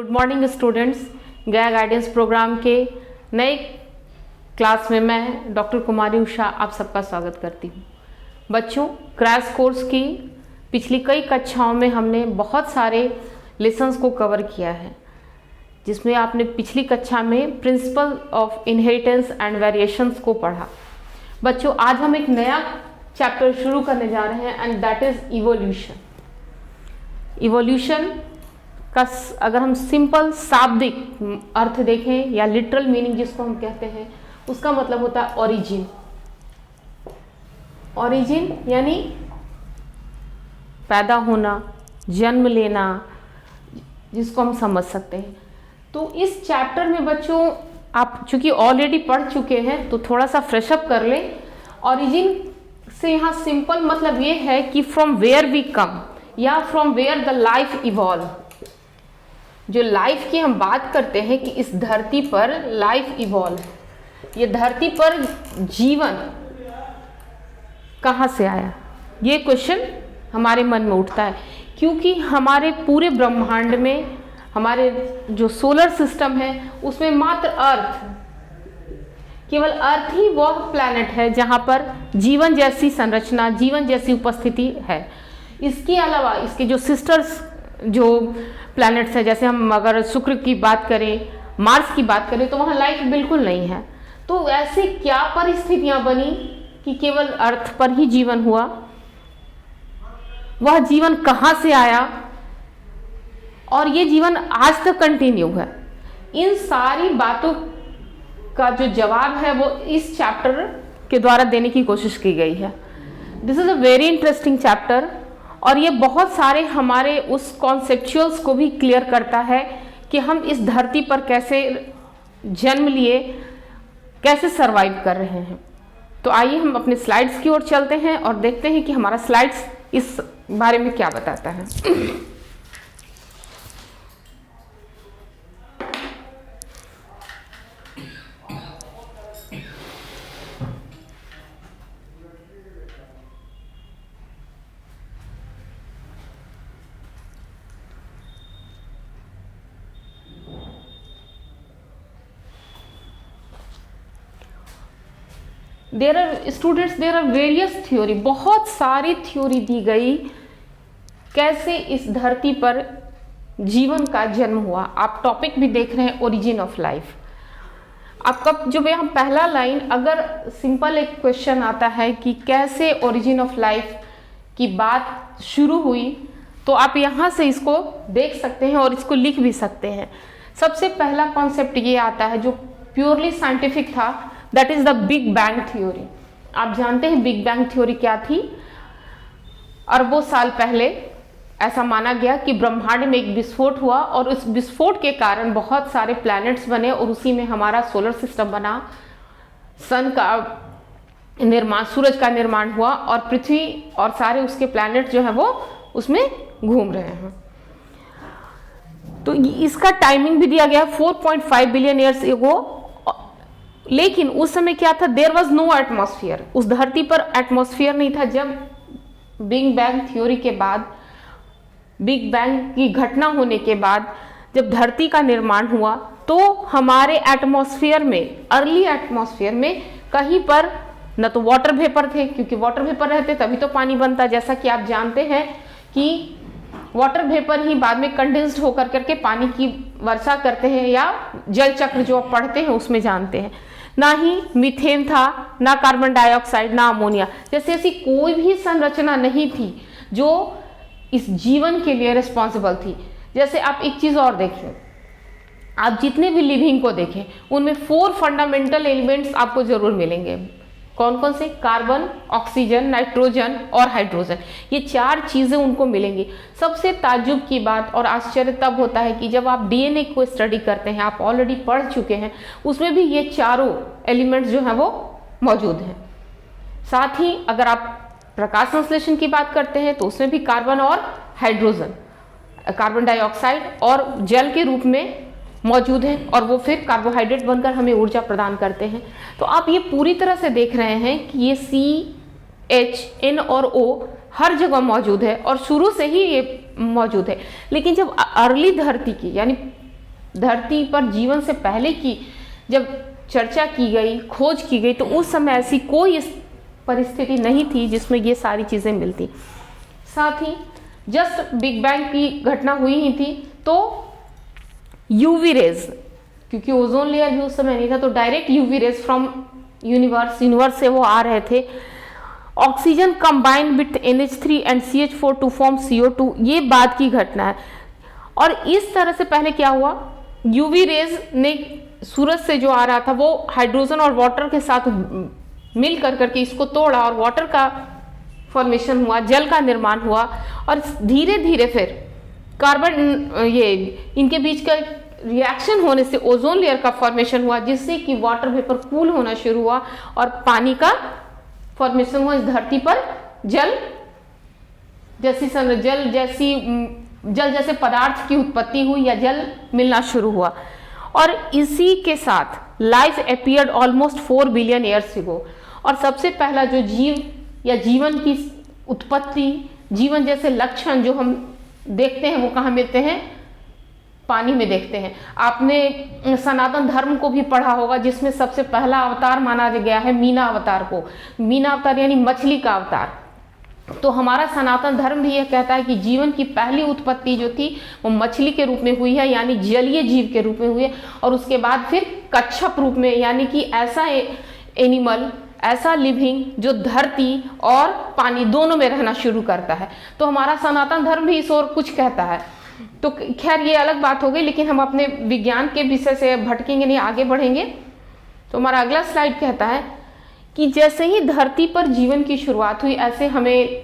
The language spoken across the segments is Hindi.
Good morning students. गया गाइडेंस प्रोग्राम के नए क्लास में मैं डॉक्टर कुमारी उषा आप सबका स्वागत करती हूँ। बच्चों, क्रैश कोर्स की पिछली कई कक्षाओं में हमने बहुत सारे लेसन्स को कवर किया है, जिसमें आपने पिछली कक्षा में principle of inheritance and variations को पढ़ा। बच्चों, आज हम एक नया चैप्टर शुरू करने जा रहे हैं and that is evolution. Evolution का अगर हम सिंपल शाब्दिक अर्थ देखें या लिटरल मीनिंग जिसको हम कहते हैं, उसका मतलब होता है ओरिजिन। ओरिजिन यानी पैदा होना, जन्म लेना, जिसको हम समझ सकते हैं। तो इस चैप्टर में बच्चों आप चूंकि ऑलरेडी पढ़ चुके हैं तो थोड़ा सा फ्रेशअप कर लें। ओरिजिन से यहाँ सिंपल मतलब ये है कि फ्रॉम वेयर वी कम या from where the life evolve. जो लाइफ की हम बात करते हैं कि इस धरती पर लाइफ इवॉल्व, ये धरती पर जीवन कहाँ से आया, ये क्वेश्चन हमारे मन में उठता है। क्योंकि हमारे पूरे ब्रह्मांड में, हमारे जो सोलर सिस्टम है उसमें मात्र अर्थ, केवल अर्थ ही वह प्लैनेट है जहाँ पर जीवन जैसी संरचना, जीवन जैसी उपस्थिति है। इसके अलावा इसके जो सिस्टर्स जो प्लैनेट्स है, जैसे हम अगर शुक्र की बात करें, मार्स की बात करें, तो वहाँ लाइफ बिल्कुल नहीं है। तो ऐसे क्या परिस्थितियां बनी कि केवल अर्थ पर ही जीवन हुआ? वह जीवन कहाँ से आया और ये जीवन आज तक कंटिन्यू है? इन सारी बातों का जो जवाब है वो इस चैप्टर के द्वारा देने की कोशिश की गई है। This is a very interesting chapter और ये बहुत सारे हमारे उस कॉन्सेप्चुअल्स को भी क्लियर करता है कि हम इस धरती पर कैसे जन्म लिए, कैसे सरवाइव कर रहे हैं। तो आइए हम अपने स्लाइड्स की ओर चलते हैं और देखते हैं कि हमारा स्लाइड्स इस बारे में क्या बताता है। देयर आर वेरियस थ्योरी, बहुत सारी थ्योरी दी गई कैसे इस धरती पर जीवन का जन्म हुआ। आप टॉपिक भी देख रहे हैं, ओरिजिन ऑफ लाइफ। आपका जो यहाँ पहला लाइन, अगर सिंपल एक क्वेश्चन आता है कि कैसे ओरिजिन ऑफ लाइफ की बात शुरू हुई, तो आप यहाँ से इसको देख सकते हैं और इसको लिख भी सकते हैं। सबसे पहला कॉन्सेप्ट ये आता है जो प्योरली साइंटिफिक था, that is the big bang theory. आप जानते हैं बिग बैंग थ्योरी क्या थी? अरबों साल पहले ऐसा माना गया कि ब्रह्मांड में एक विस्फोट हुआ और उस विस्फोट के कारण बहुत सारे प्लैनेट्स बने और उसी में हमारा सोलर सिस्टम बना, सन का निर्माण, सूरज का निर्माण हुआ और पृथ्वी और सारे उसके प्लैनेट जो है वो उसमें घूम रहे हैं। तो इसका टाइमिंग भी दिया गया 4.5 बिलियन ईयर्स एगो। लेकिन उस समय क्या था? देयर वॉज नो एटमॉस्फेयर, उस धरती पर एटमॉस्फेयर नहीं था। जब बिग बैंग थ्योरी के बाद, बिग बैंग की घटना होने के बाद जब धरती का निर्माण हुआ तो हमारे एटमॉस्फेयर में, अर्ली एटमॉस्फेयर में कहीं पर न तो वाटर वेपर थे, क्योंकि वाटर वेपर रहते तभी तो पानी बनता। जैसा कि आप जानते हैं कि वाटर वेपर ही बाद में कंडेंस्ड होकर करके पानी की वर्षा करते हैं, या जल चक्र जो आप पढ़ते हैं उसमें जानते हैं। ना ही मीथेन था, ना कार्बन डाइऑक्साइड, ना अमोनिया, जैसे ऐसी कोई भी संरचना नहीं थी जो इस जीवन के लिए रिस्पॉन्सिबल थी। जैसे आप एक चीज और देखें, आप जितने भी लिविंग को देखें उनमें 4 फंडामेंटल एलिमेंट्स आपको जरूर मिलेंगे। कौन कौन से? कार्बन, ऑक्सीजन, नाइट्रोजन और हाइड्रोजन। ये 4 चीजें उनको मिलेंगी। सबसे ताज्जुब की बात और आश्चर्य तब होता है कि जब आप डीएनए को स्टडी करते हैं, आप ऑलरेडी पढ़ चुके हैं, उसमें भी ये चारों एलिमेंट्स जो हैं वो मौजूद हैं। साथ ही अगर आप प्रकाश संश्लेषण की बात करते हैं तो उसमें भी कार्बन और हाइड्रोजन, कार्बन डाइऑक्साइड और जल के रूप में मौजूद है और वो फिर कार्बोहाइड्रेट बनकर हमें ऊर्जा प्रदान करते हैं। तो आप ये पूरी तरह से देख रहे हैं कि ये CH, N और O हर जगह मौजूद है और शुरू से ही ये मौजूद है। लेकिन जब अर्ली धरती की यानी धरती पर जीवन से पहले की जब चर्चा की गई, खोज की गई, तो उस समय ऐसी कोई परिस्थिति नहीं थी जिसमें ये सारी चीज़ें मिलती। साथ ही जस्ट बिग बैंग की घटना हुई ही थी, तो यूवी रेज, क्योंकि ओजोन लेयर भी उस समय नहीं था, तो direct UV rays from universe से वो आ रहे थे। Oxygen combine with NH3 and CH4 to form CO2, ये बाद की घटना है। और इस तरह से पहले क्या हुआ, यूवी रेज ने सूरज से जो आ रहा था वो हाइड्रोजन और वाटर के साथ मिल करके इसको तोड़ा और वाटर का फॉर्मेशन हुआ, जल का निर्माण हुआ, और धीरे धीरे फिर कार्बन ये इनके बीच का रिएक्शन होने से ओजोन लेयर का फॉर्मेशन हुआ, जिससे कि वाटर वेपर कूल होना शुरू हुआ और पानी का फॉर्मेशन हुआ। इस धरती पर जल जैसे पदार्थ की उत्पत्ति हुई या जल मिलना शुरू हुआ। और इसी के साथ life appeared almost 4 billion years ago. और सबसे पहला जो जीव या जीवन की उत्पत्ति, जीवन जैसे लक्षण जो हम देखते हैं वो कहाँ मिलते हैं, पानी में देखते हैं। आपने सनातन धर्म को भी पढ़ा होगा, जिसमें सबसे पहला अवतार माना गया है मीना अवतार को। मीना अवतार यानी मछली का अवतार। तो हमारा सनातन धर्म भी यह कहता है कि जीवन की पहली उत्पत्ति जो थी वो मछली के रूप में हुई है, यानी जलीय जीव के रूप में हुई है, और उसके बाद फिर कच्छप रूप में, यानी कि ऐसा एनिमल, ऐसा लिविंग जो धरती और पानी दोनों में रहना शुरू करता है। तो हमारा सनातन धर्म भी इस ओर कुछ कहता है। तो खैर ये अलग बात हो गई, लेकिन हम अपने विज्ञान के विषय से भटकेंगे नहीं, आगे बढ़ेंगे। तो हमारा अगला स्लाइड कहता है कि जैसे ही धरती पर जीवन की शुरुआत हुई, ऐसे हमें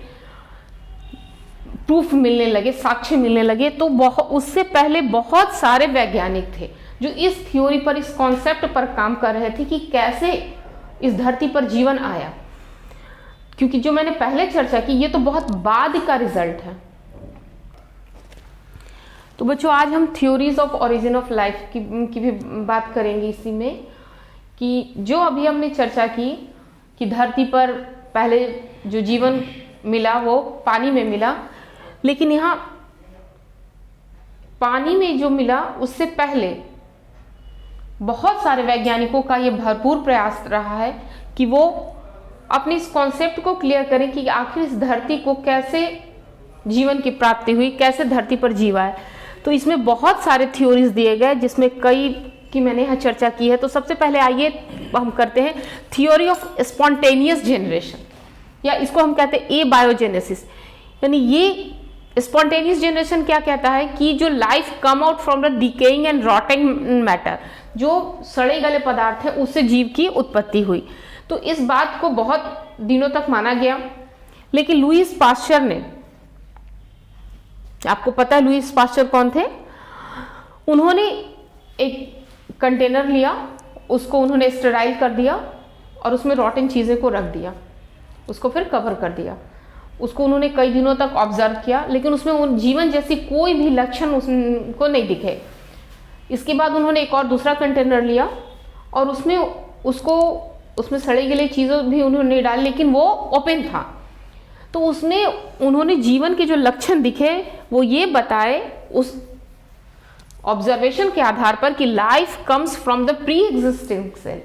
प्रूफ मिलने लगे, साक्ष्य मिलने लगे। तो उससे पहले बहुत सारे वैज्ञानिक थे जो इस थ्योरी पर, इस कॉन्सेप्ट पर काम कर रहे थे कि कैसे इस धरती पर जीवन आया। क्योंकि जो मैंने पहले चर्चा की, ये तो बहुत बाद का रिजल्ट है। तो बच्चों, आज हम theories of origin of life की भी बात करेंगे इसी में, कि जो अभी हमने चर्चा की कि धरती पर पहले जो जीवन मिला वो पानी में मिला, लेकिन यहाँ पानी में जो मिला उससे पहले बहुत सारे वैज्ञानिकों का ये भरपूर प्रयास रहा है कि वो अपने इस कॉन्सेप्ट को क्लियर करें कि आखिर इस धरती को कैसे जीवन की प्राप्ति हुई, कैसे धरती पर जीवा है। तो इसमें बहुत सारे थ्योरीज दिए गए, जिसमें कई की मैंने यहाँ चर्चा की है। तो सबसे पहले आइए हम करते हैं थ्योरी ऑफ स्पॉन्टेनियस जनरेशन, या इसको हम कहते हैं एबायोजेनेसिस। यानी ये स्पॉन्टेनियस जनरेशन क्या कहता है कि जो life come out from the decaying and rotting matter, जो सड़े गले पदार्थ है उससे जीव की उत्पत्ति हुई। तो इस बात को बहुत दिनों तक माना गया, लेकिन लुईस पास्चर ने, आपको पता है लुईस पास्चर कौन थे, उन्होंने एक कंटेनर लिया, उसको उन्होंने स्टेराइल कर दिया और उसमें रॉटन चीज़ें को रख दिया, उसको फिर कवर कर दिया। उसको उन्होंने कई दिनों तक ऑब्जर्व किया, लेकिन उसमें उन जीवन जैसी कोई भी लक्षण उसको नहीं दिखे। इसके बाद उन्होंने एक और दूसरा कंटेनर लिया और उसमें सड़े गले चीज़ें भी उन्होंने डाली, लेकिन वो ओपन था। तो उसमें उन्होंने जीवन के जो लक्षण दिखे वो ये बताए उस ऑब्जर्वेशन के आधार पर कि life comes from the pre existing cell.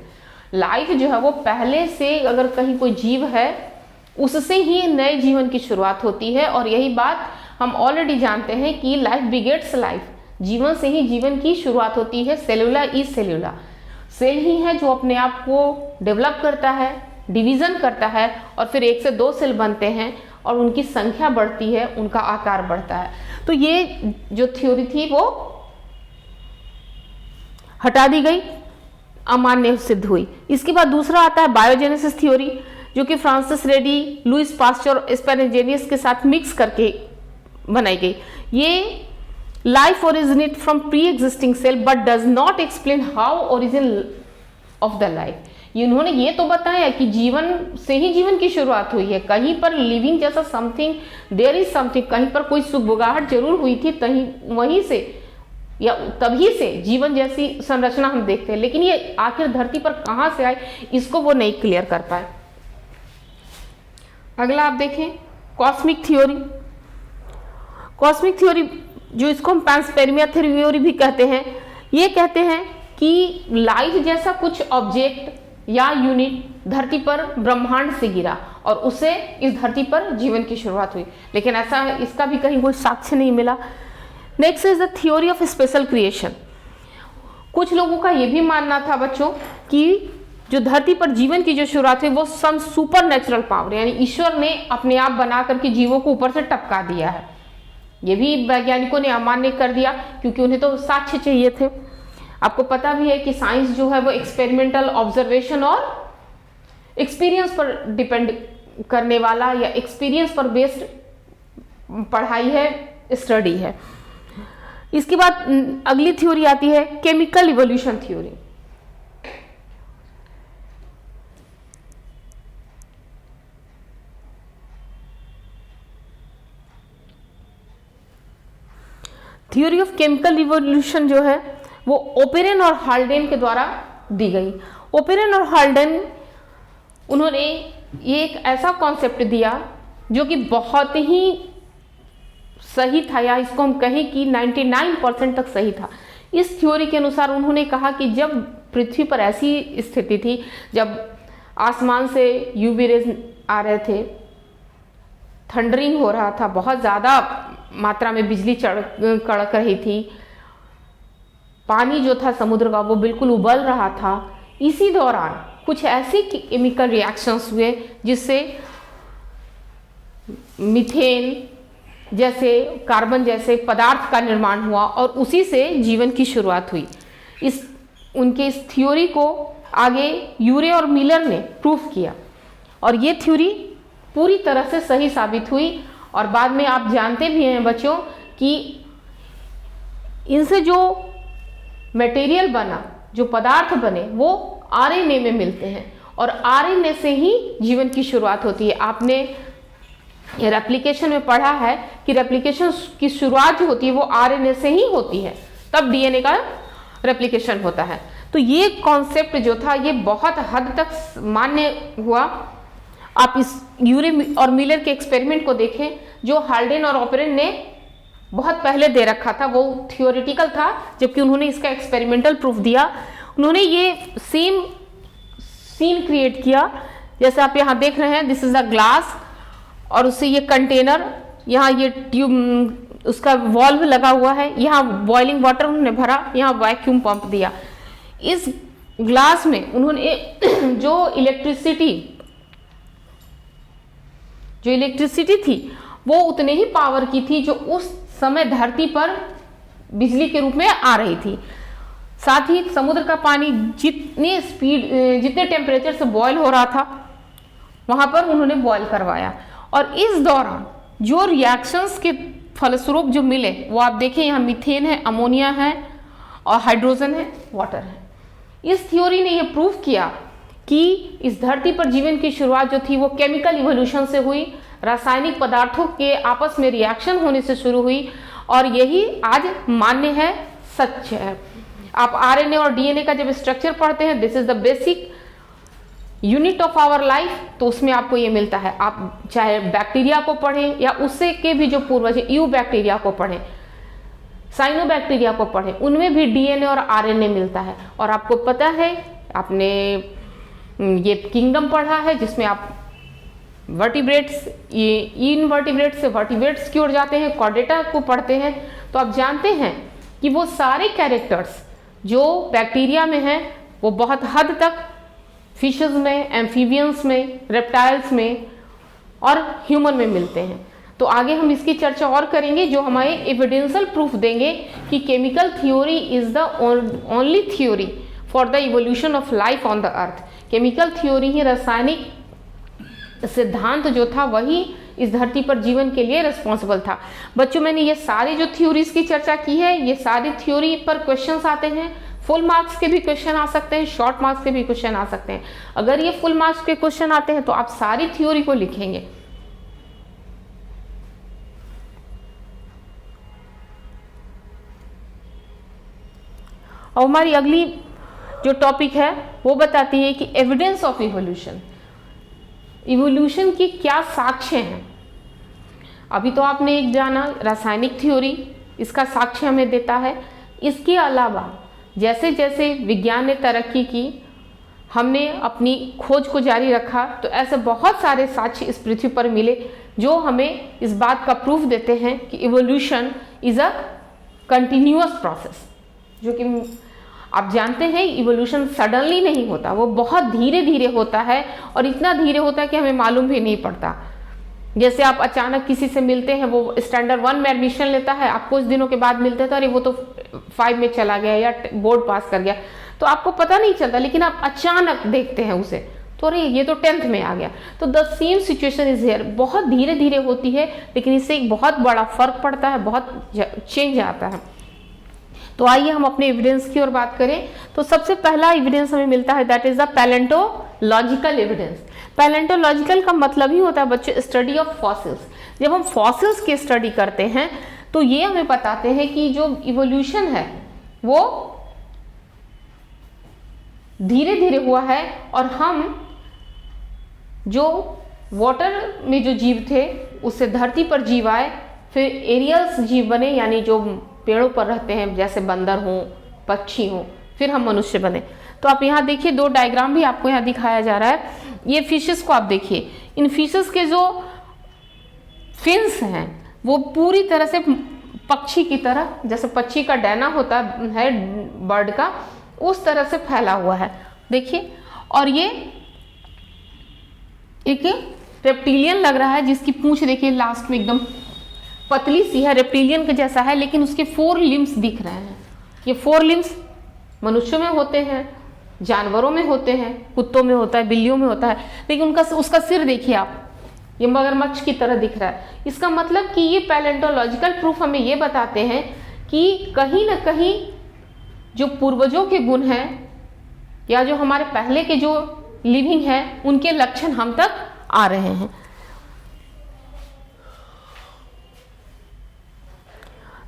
Life जो है वो पहले से, अगर कहीं कोई जीव है उससे ही नए जीवन की शुरुआत होती है। और यही बात हम ऑलरेडी जानते हैं कि लाइफ बिगेट्स लाइफ, जीवन से ही जीवन की शुरुआत होती है। सेलुला इज सेलुला, सेल ही है जो अपने आप को डेवलप करता है, डिवीजन करता है, और फिर 1 से 2 सेल बनते हैं और उनकी संख्या बढ़ती है, उनका आकार बढ़ता है। तो ये जो थ्योरी थी वो हटा दी गई, अमान्य सिद्ध हुई। इसके बाद दूसरा आता है बायोजेनेसिस थ्योरी, जो कि फ्रांसिस रेडी, लुईस पास्चर और स्पेरेजेनियस के साथ मिक्स करके बनाई गई। ये life originate from pre existing cell but does not explain how origin of the life. इन्होंने ये तो बताया कि जीवन से ही जीवन की शुरुआत हुई है, कहीं पर लिविंग जैसा समथिंग, देयर इज समथिंग, कहीं पर कोई सुगबुगाहट जरूर हुई थी, वहीं से या तभी से जीवन जैसी संरचना हम देखते हैं। लेकिन ये आखिर धरती पर कहाँ से आए, इसको वो नहीं क्लियर कर पाए। अगला आप देखें कॉस्मिक थ्योरी। कॉस्मिक थ्योरी जो इसको हम पैंसपेर्मिया थ्योरी भी कहते हैं, ये कहते हैं कि लाइट जैसा कुछ ऑब्जेक्ट या यूनिट धरती पर ब्रह्मांड से गिरा और उससे इस धरती पर जीवन की शुरुआत हुई, लेकिन ऐसा इसका भी कहीं कोई साक्ष्य नहीं मिला। Next is the theory of special creation. कुछ लोगों का यह भी मानना था बच्चों कि जो धरती पर जीवन की जो शुरुआत हुई वो सम सुपर नेचुरल पावर, यानी ईश्वर ने अपने आप बना करके जीवों को ऊपर से टपका दिया है। ये भी वैज्ञानिकों ने अमान्य कर दिया क्योंकि उन्हें तो साक्ष्य चाहिए थे। आपको पता भी है कि साइंस जो है वो एक्सपेरिमेंटल ऑब्जर्वेशन और एक्सपीरियंस पर डिपेंड करने वाला या एक्सपीरियंस पर बेस्ड पढ़ाई है, स्टडी है। इसके बाद अगली थ्योरी आती है chemical evolution theory. Theory of chemical evolution जो है वो ओपेरन और हाल्डेन के द्वारा दी गई। ओपेरन और हाल्डेन उन्होंने ये एक ऐसा कॉन्सेप्ट दिया जो कि बहुत ही सही था, या इसको हम कहें कि 99% तक सही था। इस थ्योरी के अनुसार उन्होंने कहा कि जब पृथ्वी पर ऐसी स्थिति थी जब आसमान से यूवी रेज आ रहे थे, थंडरिंग हो रहा था, बहुत ज़्यादा मात्रा में बिजली कड़क रही थी, पानी जो था समुद्र का वो बिल्कुल उबल रहा था। इसी दौरान कुछ ऐसे केमिकल रिएक्शंस हुए जिससे मीथेन जैसे, कार्बन जैसे पदार्थ का निर्माण हुआ और उसी से जीवन की शुरुआत हुई। उनके इस थ्योरी को आगे यूरे और मिलर ने प्रूफ किया और ये थ्योरी पूरी तरह से सही साबित हुई। और बाद में आप जानते भी हैं बच्चों कि इनसे जो मटेरियल बना, जो पदार्थ बने, वो आरएनए में मिलते हैं और आरएनए से ही जीवन की शुरुआत होती है। आपने रेप्लिकेशन में पढ़ा है कि रेप्लिकेशन की शुरुआत जो होती है वो आरएनए से ही होती है, तब डीएनए का रेप्लिकेशन होता है। तो ये कॉन्सेप्ट जो था ये बहुत हद तक मान्य हुआ। आप इस यूरे और मिलर के एक्सपेरिमेंट को देखें जो हाल्डेन और ओपेरन ने बहुत पहले दे रखा था, वो थियोरिटिकल था, जबकि उन्होंने इसका एक्सपेरिमेंटल प्रूफ दिया। उन्होंने ये सेम सीन क्रिएट किया जैसे आप यहाँ देख रहे हैं। दिस इज अ ग्लास और उससे ये कंटेनर, यहाँ ये ट्यूब, उसका वॉल्व लगा हुआ है, यहाँ बॉइलिंग वाटर उन्होंने भरा, यहाँ वैक्यूम पंप दिया। इस ग्लास में उन्होंने जो इलेक्ट्रिसिटी थी वो उतने ही पावर की थी जो उस समय धरती पर बिजली के रूप में आ रही थी। साथ ही समुद्र का पानी जितने टेम्परेचर से बॉयल हो रहा था वहां पर उन्होंने बॉयल करवाया और इस दौरान जो रिएक्शंस के फलस्वरूप जो मिले वो आप देखें, यहाँ मीथेन है, अमोनिया है और हाइड्रोजन है, वाटर है। इस थ्योरी ने यह प्रूव किया कि इस धरती पर जीवन की शुरुआत जो थी वो केमिकल इवोल्यूशन से हुई, रासायनिक पदार्थों के आपस में रिएक्शन होने से शुरू हुई और यही आज मान्य है, सच है। आप आरएनए और डीएनए का जब स्ट्रक्चर पढ़ते हैं, this is the basic unit of our life, तो उसमें आपको ये मिलता है। आप चाहे बैक्टीरिया को पढ़ें या उससे के भी जो पूर्वज है, यू बैक्टीरिया को पढ़ें, साइनोबैक्टीरिया को पढ़ें, उनमें भी डीएनए और आरएनए मिलता है। और आपको पता है, आपने ये किंगडम पढ़ा है जिसमें आप वर्टिब्रेट्स, ये इनवर्टिब्रेट्स से वर्टिब्रेट्स की ओर जाते हैं, कॉर्डेटा को पढ़ते हैं, तो आप जानते हैं कि वो सारे कैरेक्टर्स जो बैक्टीरिया में हैं वो बहुत हद तक फिशेस में, एम्फीबियंस में, रेप्टाइल्स में और ह्यूमन में मिलते हैं। तो आगे हम इसकी चर्चा और करेंगे जो हमारे एविडेंशियल प्रूफ देंगे कि chemical theory is the only theory for the evolution of life on the earth. Chemical theory ही, रासायनिक सिद्धांत जो था वही इस धरती पर जीवन के लिए रिस्पॉन्सिबल था। बच्चों, मैंने ये सारी जो थ्योरीज की चर्चा की है, ये सारी थ्योरी पर क्वेश्चंस आते हैं। फुल मार्क्स के भी क्वेश्चन आ सकते हैं, शॉर्ट मार्क्स के भी क्वेश्चन आ सकते हैं। अगर ये फुल मार्क्स के क्वेश्चन आते हैं तो आप सारी थ्योरी को लिखेंगे। और हमारी अगली जो टॉपिक है वो बताती है कि एविडेंस ऑफ इवोल्यूशन, इवोल्यूशन की क्या साक्ष्य हैं। अभी तो आपने एक जाना रासायनिक थ्योरी, इसका साक्ष्य हमें देता है। इसके अलावा जैसे जैसे विज्ञान ने तरक्की की, हमने अपनी खोज को जारी रखा, तो ऐसे बहुत सारे साक्ष्य इस पृथ्वी पर मिले जो हमें इस बात का प्रूफ देते हैं कि evolution is a continuous process. जो कि आप जानते हैं इवोल्यूशन सडनली नहीं होता, वो बहुत धीरे धीरे होता है, और इतना धीरे होता है कि हमें मालूम भी नहीं पड़ता। जैसे आप अचानक किसी से मिलते हैं, वो स्टैंडर्ड 1 में एडमिशन लेता है, आप कुछ दिनों के बाद मिलते हैं तो अरे वो तो 5 में चला गया या बोर्ड पास कर गया, तो आपको पता नहीं चलता, लेकिन आप अचानक देखते हैं उसे तो अरे ये तो 10th में आ गया। तो the same situation is here, बहुत धीरे धीरे होती है, लेकिन इससे एक बहुत बड़ा फर्क पड़ता है, बहुत चेंज आता है। तो आइए हम अपने एविडेंस की ओर बात करें। तो सबसे पहला एविडेंस हमें मिलता है, that is the palaeontological evidence. Palaeontological का मतलब ही होता है बच्चों स्टडी ऑफ फॉसिल्स। जब हम फॉसिल्स की स्टडी करते हैं तो ये हमें बताते हैं कि जो इवोल्यूशन है वो धीरे धीरे हुआ है, और हम जो वाटर में जो जीव थे उससे धरती पर जीव आए, फिर एरियल्स जीव बने, यानी जो पेड़ों पर रहते हैं जैसे बंदर हों, पक्षी हों, फिर हम मनुष्य बने। तो आप यहाँ देखिए, 2 डायग्राम भी आपको यहाँ दिखाया जा रहा है। ये फिशेस को आप देखिए, इन फिशेस के जो फिन्स हैं वो पूरी तरह से पक्षी की तरह, जैसे पक्षी का डैना होता है बर्ड का, उस तरह से फैला हुआ है, देखिए। और ये एक रेप्टिलियन लग रहा है, जिसकी पूंछ देखिए लास्ट में एकदम पतली सी है, रेप्टिलियन के जैसा है, लेकिन उसके 4 लिम्स दिख रहे हैं। ये 4 लिम्स मनुष्यों में होते हैं, जानवरों में होते हैं, कुत्तों में होता है, बिल्लियों में होता है, लेकिन उसका सिर देखिए आप, ये मगरमच्छ की तरह दिख रहा है। इसका मतलब कि ये पैलेंटोलॉजिकल प्रूफ हमें ये बताते हैं कि कहीं ना कहीं जो पूर्वजों के गुण हैं या जो हमारे पहले के जो लिविंग है उनके लक्षण हम तक आ रहे हैं।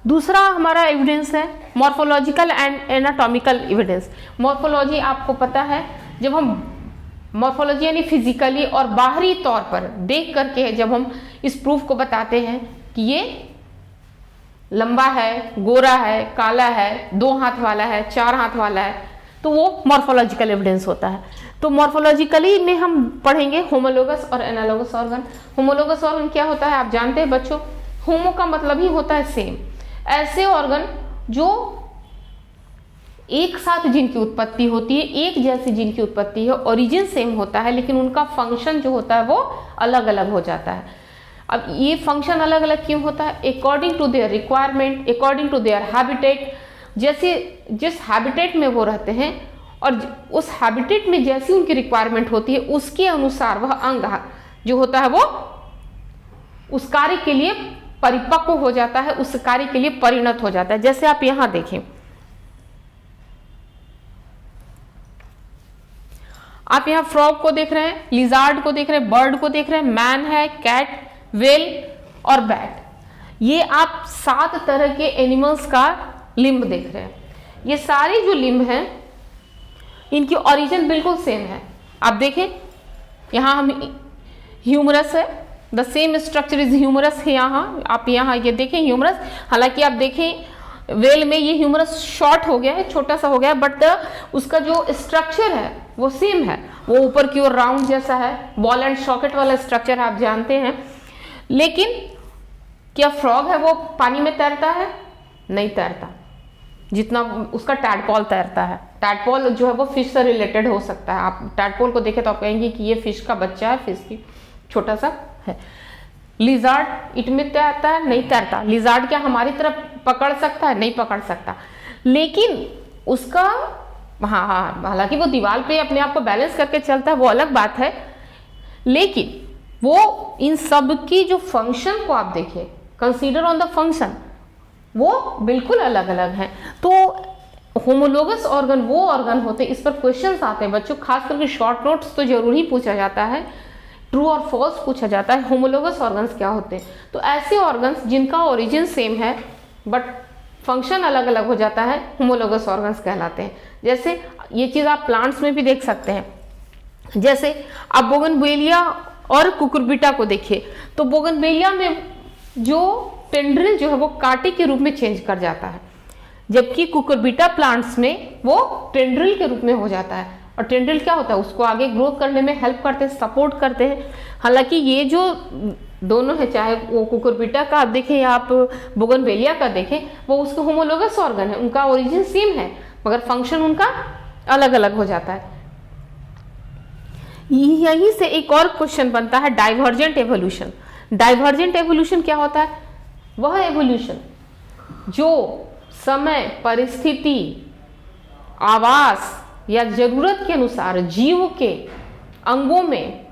दूसरा हमारा एविडेंस है morphological and anatomical evidence. Morphology आपको पता है, जब हम मॉर्फोलॉजी यानी फिजिकली और बाहरी तौर पर देख करके जब हम इस प्रूफ को बताते हैं कि ये लंबा है, गोरा है, काला है, 2 हाथ वाला है, 4 हाथ वाला है, तो वो मॉर्फोलॉजिकल एविडेंस होता है। तो मॉर्फोलॉजिकली में हम पढ़ेंगे होमोलोगस और एनालोगस ऑर्गन। होमोलोगस ऑर्गन क्या होता है आप जानते हैं बच्चों, होमो का मतलब ही होता है सेम, ऐसे ऑर्गन जो एक साथ जिनकी उत्पत्ति होती है, एक जैसी जिनकी उत्पत्ति है, ओरिजिन सेम होता है, लेकिन उनका फंक्शन जो होता है वो अलग अलग हो जाता है। अब ये फंक्शन अलग अलग क्यों होता है? According to their requirement, according to their habitat, जैसे जिस हैबिटेट में वो रहते हैं और उस हैबिटेट में जैसी उनकी रिक्वायरमेंट होती है उसके अनुसार वह अंग जो होता है वो उस कार्य के लिए परिपक्व हो जाता है, उस कार्य के लिए परिणत हो जाता है। जैसे आप यहां देखें, आप यहां फ्रॉग को देख रहे हैं, लिजार्ड को देख रहे हैं, बर्ड को देख रहे हैं, मैन है, कैट, वेल और बैट। ये आप 7 तरह के एनिमल्स का लिम्ब देख रहे हैं। ये सारे जो लिम्ब हैं इनकी ओरिजिन बिल्कुल सेम है। आप देखें यहां हम ह्यूमरस है, the same structure is humerus है। यहाँ आप यहाँ ये देखें ह्यूमरस, हालांकि आप देखें वेल में ये ह्यूमरस शॉर्ट हो गया है, छोटा सा हो गया है, बट उसका जो स्ट्रक्चर है वो सेम है। वो ऊपर की ओर राउंड जैसा है, बॉल एंड सॉकेट वाला स्ट्रक्चर आप जानते हैं। लेकिन क्या फ्रॉग है वो पानी में तैरता है? नहीं तैरता, जितना उसका टैडपॉल तैरता है। टैडपॉल जो है वो फिश से रिलेटेड हो सकता है। आप टैडपॉल को देखें तो आप कहेंगे कि ये फिश का बच्चा है, फिश की छोटा सा है। लिजार्ड इट में तैरता है? नहीं तैरता। लिजार्ड क्या हमारी तरफ पकड़ सकता है? नहीं पकड़ सकता। लेकिन उसका हाँ, हालांकि वो दीवार पे अपने आप को बैलेंस करके चलता है, वो अलग बात है, लेकिन वो इन सब की जो फंक्शन को आप देखिए, कंसीडर ऑन द फंक्शन, वो बिल्कुल अलग अलग हैं। तो होमोलोगस ऑर्गन वो ऑर्गन होते हैं, इस पर क्वेश्चंस आते हैं बच्चों, खास करके शॉर्ट नोट्स तो जरूर ही पूछा जाता है, ट्रू और फॉल्स पूछा जाता है, होमोलोगस ऑर्गन्स क्या होते हैं। तो ऐसे ऑर्गन्स जिनका ओरिजिन सेम है बट फंक्शन अलग अलग हो जाता है, होमोलोगस ऑर्गन्स कहलाते हैं। जैसे ये चीज़ आप प्लांट्स में भी देख सकते हैं, जैसे आप बोगनवेलिया और कुकुरबिटा को देखिए, तो बोगनवेलिया में जो टेंड्रिल जो है वो कांटे के रूप में चेंज कर जाता है, जबकि कुकुरबिटा प्लांट्स में वो टेंड्रिल के रूप में हो जाता है। और टेंड्रिल क्या होता है, उसको आगे ग्रो करने में हेल्प करते हैं, सपोर्ट करते हैं। हालांकि ये जो दोनों है, चाहे वो कुकुरबिटा का आप देखें या आप बोगनवेलिया का देखें, वो उसके होमोलोगस ऑर्गन है, उनका ओरिजिन सेम है मगर फंक्शन उनका अलग अलग हो जाता है। यहीं से एक और क्वेश्चन बनता है, डाइवर्जेंट एवोल्यूशन। डाइवर्जेंट एवोल्यूशन क्या होता है? वह एवोल्यूशन जो समय, परिस्थिति, आवास या जरूरत के अनुसार जीव के अंगों में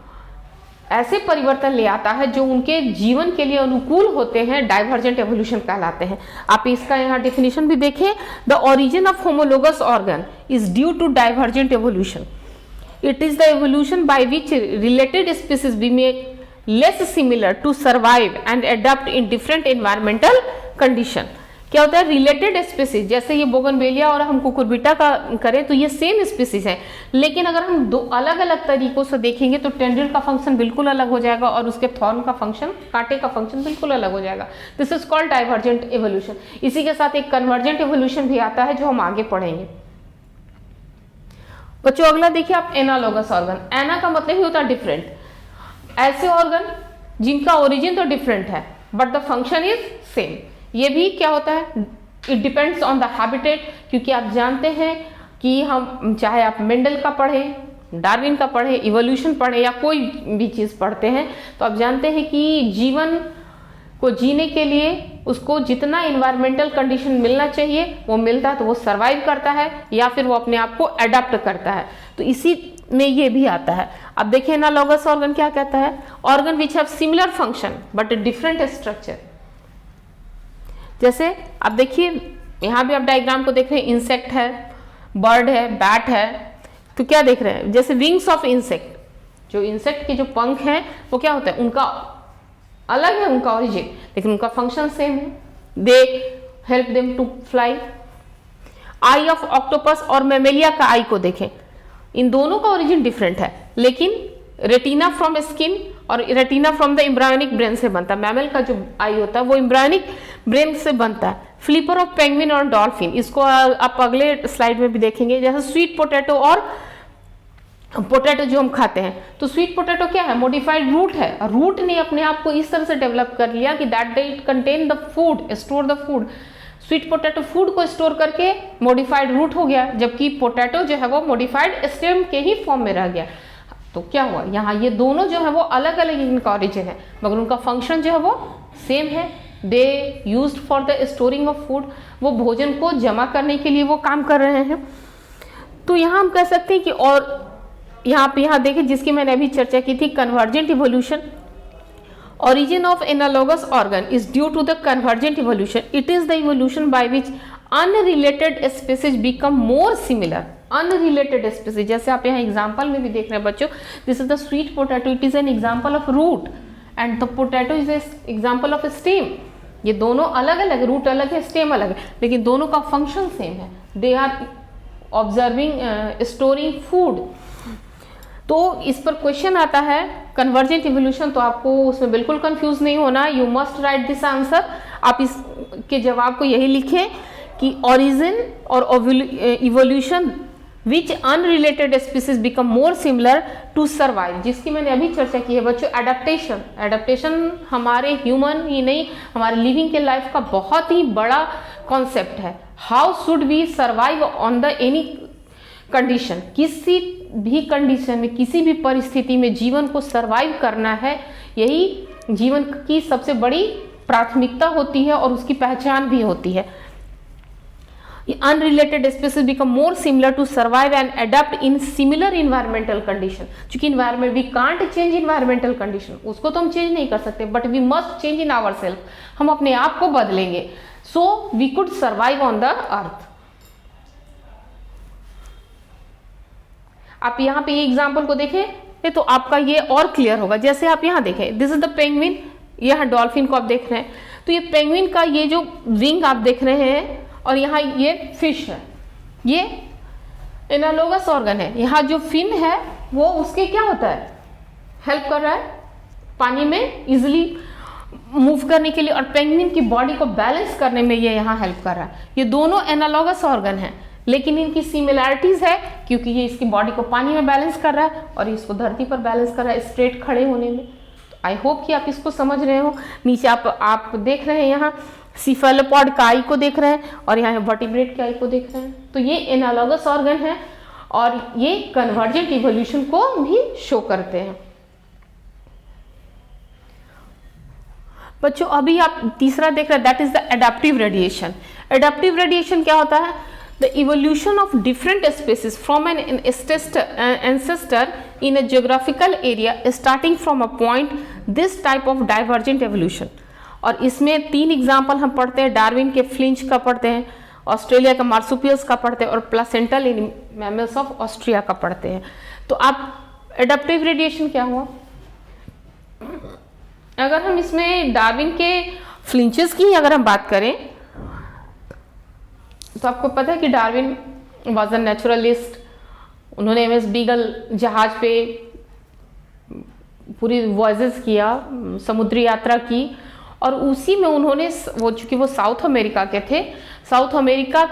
ऐसे परिवर्तन ले आता है जो उनके जीवन के लिए अनुकूल होते हैं, डाइवर्जेंट एवोल्यूशन कहलाते हैं। आप इसका यहाँ डेफिनेशन भी देखें, the origin of homologous organ is due to divergent evolution. It is the evolution by which related species be made less similar to survive and adapt in different environmental condition। क्या होता है? रिलेटेड स्पीसीज, जैसे ये बोगनवेलिया और हम कुकुरबिटा का करें तो ये सेम स्पीसीज हैं, लेकिन अगर हम दो अलग अलग तरीकों से देखेंगे तो टेंड्रिल का फंक्शन बिल्कुल अलग हो जाएगा और उसके थॉर्न का फंक्शन, कांटे का फंक्शन बिल्कुल अलग हो जाएगा। This is called divergent evolution. इसी के साथ एक कन्वर्जेंट एवोल्यूशन भी आता है जो हम आगे पढ़ेंगे। बच्चों अगला देखिए आप, एनालॉगस ऑर्गन। एना का मतलब ही होता है डिफरेंट, ऐसे ऑर्गन जिनका ओरिजिन तो डिफरेंट है but the function is same. ये भी क्या होता है? It depends on the habitat, क्योंकि आप जानते हैं कि हम चाहे आप मेंडल का पढ़ें, डार्विन का पढ़ें, इवोल्यूशन पढ़ें या कोई भी चीज़ पढ़ते हैं तो आप जानते हैं कि जीवन को जीने के लिए उसको जितना इन्वायरमेंटल कंडीशन मिलना चाहिए वो मिलता है तो वो सरवाइव करता है या फिर वो अपने आप को अडॉप्ट करता है। तो इसी में ये भी आता है। अब देखिए एनालॉगस ऑर्गन क्या कहता है? Organ which have similar function but different structure. जैसे आप देखिए यहाँ भी आप डायग्राम को देख रहे हैं, इंसेक्ट है, बर्ड है, बैट है, तो क्या देख रहे हैं? जैसे विंग्स ऑफ इंसेक्ट, जो इंसेक्ट के जो पंख हैं वो क्या होता है? उनका अलग है उनका ओरिजिन, लेकिन उनका फंक्शन सेम है। They help them to fly. Eye of octopus और मेमेलिया का आई को देखें, इन दोनों का ओरिजिन डिफरेंट है, लेकिन रेटिना फ्रॉम स्किन और retina from the embryonic brain से बनता है। मैमल का जो आई होता है वो एम्ब्रायोनिक ब्रेन से बनता है। फ्लिपर ऑफ पेंगुइन और डॉल्फिन, इसको आप अगले स्लाइड में भी देखेंगे। जैसे स्वीट पोटैटो और पोटैटो जो हम खाते हैं, तो स्वीट पोटैटो क्या है? मॉडिफाइड रूट है। रूट ने अपने आप को इस तरह से डेवलप कर लिया कि that they it contain the food, store the food. Sweet potato food को स्टोर करके मॉडिफाइड रूट हो गया, जबकि पोटैटो जो है वो मॉडिफाइड स्टेम के ही फॉर्म में रह गया। तो क्या हुआ यहाँ? ये दोनों जो है वो अलग अलग इनका ओरिजिन है मगर उनका फंक्शन जो है वो सेम है। They used for the storing of food, वो भोजन को जमा करने के लिए वो काम कर रहे हैं। तो यहाँ हम कह सकते हैं कि, और यहाँ देखिए जिसकी मैंने अभी चर्चा की थी, convergent evolution. Origin of analogous organ is due to the convergent evolution. It is the evolution by which unrelated species become more similar. Unrelated species, जैसे आप यहाँ एग्जाम्पल में भी देख रहे हैं बच्चों, this is the sweet potato, it is an example of root and the potato is an example of stem. ये दोनों अलग अलग, रूट अलग है, स्टेम अलग है, लेकिन दोनों का फंक्शन सेम है। They are observing, storing food. तो इस पर क्वेश्चन आता है कन्वर्जेंट इवोल्यूशन, तो आपको उसमें बिल्कुल कंफ्यूज नहीं होना। You must write this answer. आप इसके जवाब को यही लिखें कि ओरिजिन और evolution which unrelated species become more similar to survive, जिसकी मैंने अभी चर्चा की है बच्चों। एडेप्टेशन, एडेप्टेशन हमारे ह्यूमन ही नहीं, हमारे लिविंग के लाइफ का बहुत ही बड़ा कॉन्सेप्ट है। How should we survive on the any condition, किसी भी कंडीशन में, किसी भी परिस्थिति में जीवन को सरवाइव करना है, यही जीवन की सबसे बड़ी प्राथमिकता होती है और उसकी पहचान भी होती है। Unrelated species become more similar to survive and adopt in similar environmental condition. चूंकि environment, we can't change environmental condition, उसको तो हम चेंज नहीं कर सकते, but we must change in our self, हम अपने आप को बदलेंगे, so we could survive on the earth. आप यहाँ पे ये एग्जाम्पल को देखें तो आपका ये और क्लियर होगा। जैसे आप यहाँ देखें, दिस इज द पेंगुइन, यहाँ डॉल्फिन को आप देख रहे हैं, तो ये पेंगुइन का ये जो विंग आप देख रहे हैं और यहाँ ये फिश है, ये एनालोगस ऑर्गन है। यहाँ जो फिन है वो उसके क्या होता है? हेल्प कर रहा है पानी में इजिली मूव करने के लिए, और पेंगुइन की बॉडी को बैलेंस करने में ये यहाँ हेल्प कर रहा है। ये दोनों एनालॉगस ऑर्गन है, लेकिन इनकी सिमिलैरिटीज है, क्योंकि ये इसकी बॉडी को पानी में बैलेंस कर रहा है और इसको धरती पर बैलेंस कर रहा है स्ट्रेट खड़े होने में। तो आई होप कि आप इसको समझ रहे हो। नीचे आप देख रहे हैं यहाँ सीफेलोपॉड का आई को देख रहे हैं और यहाँ वर्टिब्रेट के आई को देख रहे हैं। तो ये एनालॉगस ऑर्गन है और ये कन्वर्जेंट इवोल्यूशन को भी शो करते हैं। बच्चों अभी आप तीसरा देख रहे हैं, that is the adaptive radiation. Adaptive radiation क्या होता है? The evolution of different species from N ancestor in a geographical area starting from a point, this type of divergent evolution. और इसमें 3 एग्जाम्पल हम पढ़ते हैं, डार्विन के फ्लिंच का पढ़ते हैं, ऑस्ट्रेलिया का मार्सुपियल्स का पढ़ते हैं और placental in mammals of Austria का पढ़ते हैं। तो आप एडाप्टिव रेडिएशन क्या हुआ? अगर हम इसमें डार्विन के फ्लिंचेस की अगर हम बात करें तो आपको पता है कि डार्विन वॉज अ नेचुरलिस्ट। उन्होंने एमएस बीगल जहाज पे पूरी वॉयजेस किया, समुद्री यात्रा की, और उसी में उन्होंने चूंकि वो साउथ अमेरिका के थे, साउथ अमेरिका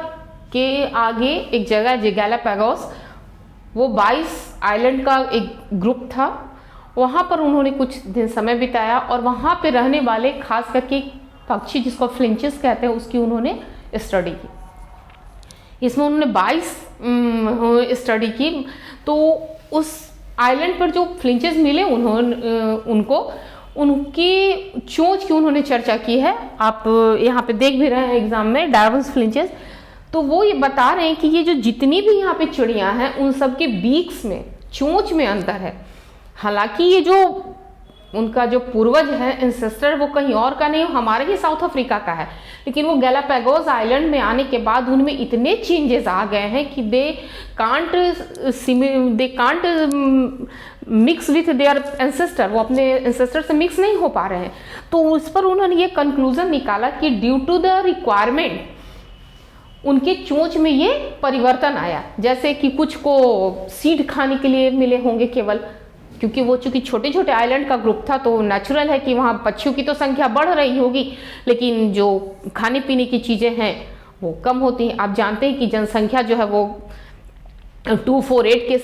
के आगे एक जगह है गैलापागोस, वो 22 आइलैंड का एक ग्रुप था, वहाँ पर उन्होंने कुछ दिन समय बिताया और वहाँ पे रहने वाले खास करके पक्षी जिसको फ्लिंचेस कहते हैं उसकी उन्होंने स्टडी की। इसमें उन्होंने 22 स्टडी की। तो उस आइलैंड पर जो फ्लिंचेस मिले उनको उनकी चोंच की उन्होंने चर्चा की है। आप यहाँ पे देख भी रहे हैं एग्जाम में डार्विन्स फ्लिंचेस। तो वो ये बता रहे हैं कि ये जो जितनी भी यहाँ पे चिड़ियाँ हैं उन सब के बीक्स में, चोंच में अंतर है। हालांकि ये जो उनका जो पूर्वज है, एंसेस्टर, वो कहीं और का नहीं, हमारे ही साउथ अफ्रीका का है, लेकिन वो गैलापागोस आइलैंड में आने के बाद उनमें इतने चेंजेस आ गए हैं कि they can't mix with their ancestor, वो अपने एंसेस्टर से मिक्स नहीं हो पा रहे हैं। तो उस पर उन्होंने ये कंक्लूजन निकाला कि ड्यू टू द रिक्वायरमेंट उनके चोंच में ये परिवर्तन आया। जैसे कि कुछ को सीड खाने के लिए मिले होंगे केवल, क्योंकि वो चूंकि छोटे छोटे आइलैंड का ग्रुप था तो नेचुरल है कि वहाँ पक्षियों की तो संख्या बढ़ रही होगी, लेकिन जो खाने पीने की चीज़ें हैं वो कम होती हैं। आप जानते हैं कि जनसंख्या जो है वो 2:4:8 के